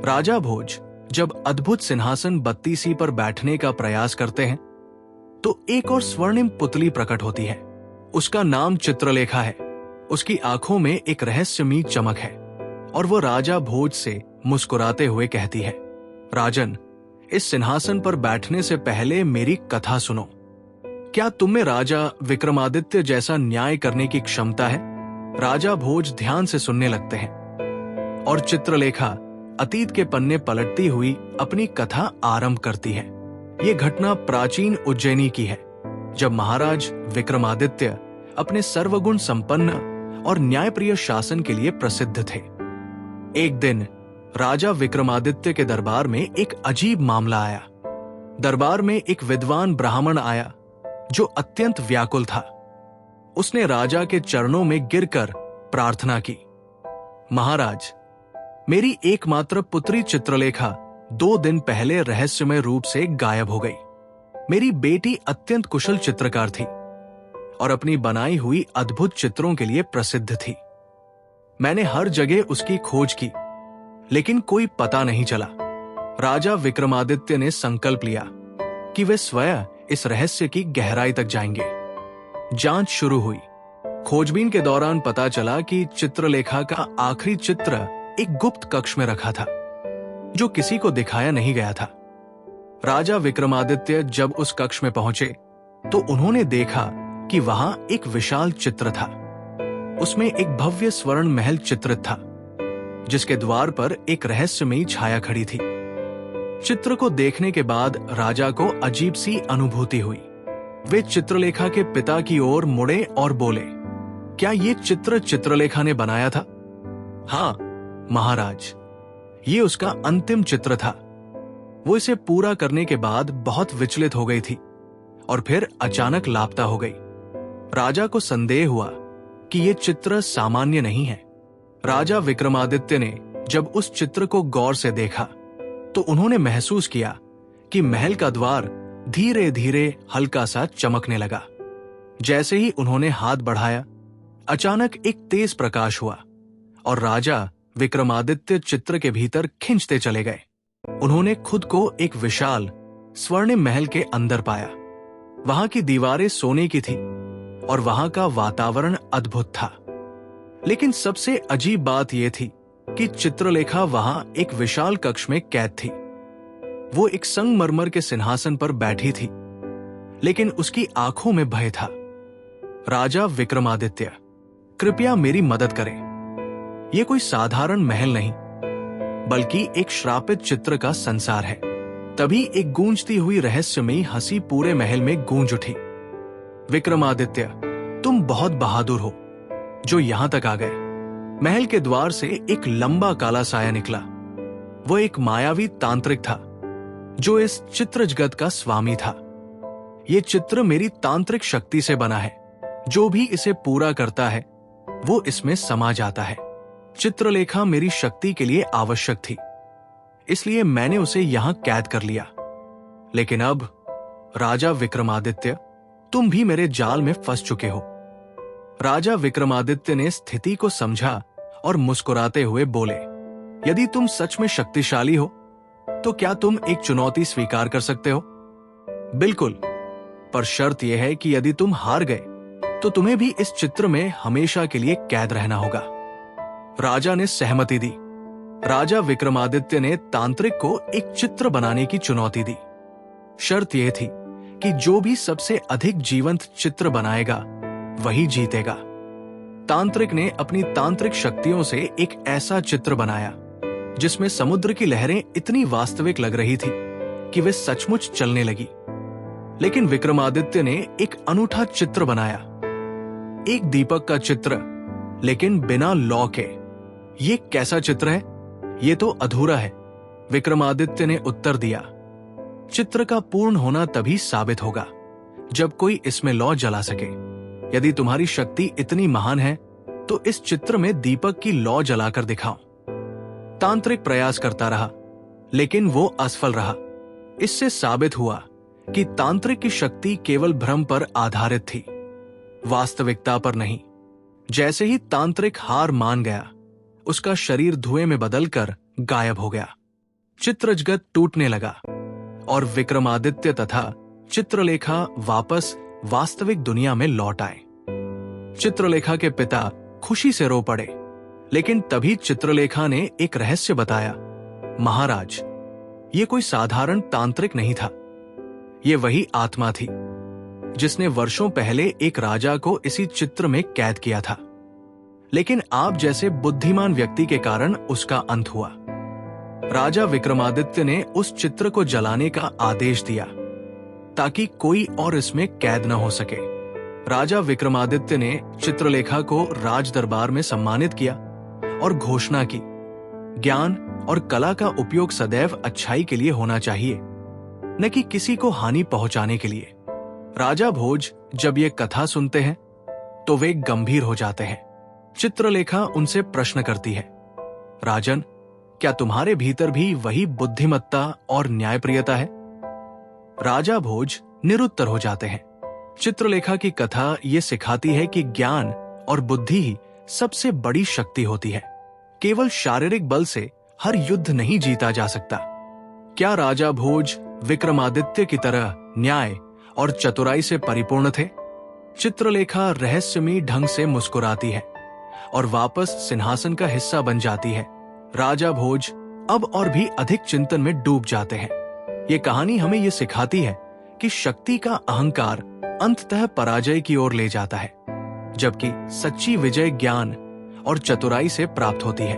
राजा भोज जब अद्भुत सिंहासन बत्तीसी पर बैठने का प्रयास करते हैं तो एक और स्वर्णिम पुतली प्रकट होती है। उसका नाम चित्रलेखा है। उसकी आंखों में एक रहस्यमयी चमक है और वो राजा भोज से मुस्कुराते हुए कहती है, राजन, इस सिंहासन पर बैठने से पहले मेरी कथा सुनो। क्या तुम में राजा विक्रमादित्य जैसा न्याय करने की क्षमता है? राजा भोज ध्यान से सुनने लगते हैं और चित्रलेखा अतीत के पन्ने पलटती हुई अपनी कथा आरंभ करती है। ये घटना प्राचीन उज्जैनी की है, जब महाराज विक्रमादित्य अपने सर्वगुण संपन्न और न्यायप्रिय शासन के लिए प्रसिद्ध थे। एक दिन राजा विक्रमादित्य के दरबार में एक अजीब मामला आया। दरबार में एक विद्वान ब्राह्मण आया जो अत्यंत व्याकुल था। उसने राजा के चरणों में गिरकर प्रार्थना की, महाराज, मेरी एकमात्र पुत्री चित्रलेखा 2 दिन पहले रहस्यमय रूप से गायब हो गई। मेरी बेटी अत्यंत कुशल चित्रकार थी और अपनी बनाई हुई अद्भुत चित्रों के लिए प्रसिद्ध थी। मैंने हर जगह उसकी खोज की, लेकिन कोई पता नहीं चला। राजा विक्रमादित्य ने संकल्प लिया कि वे स्वयं इस रहस्य की गहराई तक जाएंगे। जांच शुरू हुई। खोजबीन के दौरान पता चला कि चित्रलेखा का आखिरी चित्र एक गुप्त कक्ष में रखा था, जो किसी को दिखाया नहीं गया था। राजा विक्रमादित्य जब उस कक्ष में पहुंचे तो उन्होंने देखा कि वहां एक विशाल चित्र था। उसमें एक भव्य स्वर्ण महल चित्रित था, जिसके द्वार पर एक रहस्यमयी छाया खड़ी थी। चित्र को देखने के बाद राजा को अजीब सी अनुभूति हुई। वे चित्रलेखा के पिता की ओर मुड़े और बोले, क्या ये चित्र चित्रलेखा ने बनाया था? हाँ महाराज, ये उसका अंतिम चित्र था। वो इसे पूरा करने के बाद बहुत विचलित हो गई थी और फिर अचानक लापता हो गई। राजा को संदेह हुआ कि ये चित्र सामान्य नहीं है। राजा विक्रमादित्य ने जब उस चित्र को गौर से देखा तो उन्होंने महसूस किया कि महल का द्वार धीरे धीरे हल्का सा चमकने लगा। जैसे ही उन्होंने हाथ बढ़ाया, अचानक एक तेज प्रकाश हुआ और राजा विक्रमादित्य चित्र के भीतर खिंचते चले गए। उन्होंने खुद को एक विशाल स्वर्णिम महल के अंदर पाया। वहां की दीवारें सोने की थी और वहां का वातावरण अद्भुत था। लेकिन सबसे अजीब बात यह थी कि चित्रलेखा वहां एक विशाल कक्ष में कैद थी। वो एक संगमरमर के सिंहासन पर बैठी थी, लेकिन उसकी आंखों में भय था। राजा विक्रमादित्य, कृपया मेरी मदद करें। यह कोई साधारण महल नहीं, बल्कि एक श्रापित चित्र का संसार है। तभी एक गूंजती हुई रहस्यमयी हंसी पूरे महल में गूंज उठी। विक्रमादित्य, तुम बहुत बहादुर हो जो यहां तक आ गए। महल के द्वार से एक लंबा काला साया निकला। वो एक मायावी तांत्रिक था जो इस चित्र जगत का स्वामी था। ये चित्र मेरी तांत्रिक शक्ति से बना है। जो भी इसे पूरा करता है वो इसमें समा जाता है। चित्रलेखा मेरी शक्ति के लिए आवश्यक थी, इसलिए मैंने उसे यहां कैद कर लिया। लेकिन अब राजा विक्रमादित्य, तुम भी मेरे जाल में फंस चुके हो। राजा विक्रमादित्य ने स्थिति को समझा और मुस्कुराते हुए बोले, यदि तुम सच में शक्तिशाली हो तो क्या तुम एक चुनौती स्वीकार कर सकते हो? बिल्कुल, पर शर्त यह है कि यदि तुम हार गए तो तुम्हें भी इस चित्र में हमेशा के लिए कैद रहना होगा। राजा ने सहमति दी। राजा विक्रमादित्य ने तांत्रिक को एक चित्र बनाने की चुनौती दी। शर्त यह थी कि जो भी सबसे अधिक जीवंत चित्र बनाएगा वही जीतेगा। तांत्रिक ने अपनी तांत्रिक शक्तियों से एक ऐसा चित्र बनाया जिसमें समुद्र की लहरें इतनी वास्तविक लग रही थी कि वे सचमुच चलने लगी। लेकिन विक्रमादित्य ने एक अनूठा चित्र बनाया, एक दीपक का चित्र, लेकिन बिना लौ के। ये कैसा चित्र है? ये तो अधूरा है, विक्रमादित्य ने उत्तर दिया। चित्र का पूर्ण होना तभी साबित होगा जब कोई इसमें लौ जला सके। यदि तुम्हारी शक्ति इतनी महान है तो इस चित्र में दीपक की लौ जलाकर दिखाओ। तांत्रिक प्रयास करता रहा, लेकिन वो असफल रहा। इससे साबित हुआ कि तांत्रिक की शक्ति केवल भ्रम पर आधारित थी, वास्तविकता पर नहीं। जैसे ही तांत्रिक हार मान गया, उसका शरीर धुएं में बदलकर गायब हो गया। चित्रजगत टूटने लगा और विक्रमादित्य तथा चित्रलेखा वापस वास्तविक दुनिया में लौट आए। चित्रलेखा के पिता खुशी से रो पड़े, लेकिन तभी चित्रलेखा ने एक रहस्य बताया। महाराज, ये कोई साधारण तांत्रिक नहीं था, ये वही आत्मा थी जिसने वर्षों पहले एक राजा को इसी चित्र में कैद किया था, लेकिन आप जैसे बुद्धिमान व्यक्ति के कारण उसका अंत हुआ। राजा विक्रमादित्य ने उस चित्र को जलाने का आदेश दिया ताकि कोई और इसमें कैद न हो सके। राजा विक्रमादित्य ने चित्रलेखा को राज दरबार में सम्मानित किया और घोषणा की, ज्ञान और कला का उपयोग सदैव अच्छाई के लिए होना चाहिए, न कि किसी को हानि पहुंचाने के लिए। राजा भोज जब ये कथा सुनते हैं तो वे गंभीर हो जाते हैं। चित्रलेखा उनसे प्रश्न करती है, राजन, क्या तुम्हारे भीतर भी वही बुद्धिमत्ता और न्यायप्रियता है? राजा भोज निरुत्तर हो जाते हैं। चित्रलेखा की कथा ये सिखाती है कि ज्ञान और बुद्धि ही सबसे बड़ी शक्ति होती है। केवल शारीरिक बल से हर युद्ध नहीं जीता जा सकता। क्या राजा भोज विक्रमादित्य की तरह न्याय और चतुराई से परिपूर्ण थे? चित्रलेखा रहस्यमयी ढंग से मुस्कुराती है और वापस सिंहासन का हिस्सा बन जाती है। राजा भोज अब और भी अधिक चिंतन में डूब जाते हैं। ये कहानी हमें ये सिखाती है कि शक्ति का अहंकार अंततः पराजय की ओर ले जाता है, जबकि सच्ची विजय ज्ञान और चतुराई से प्राप्त होती है।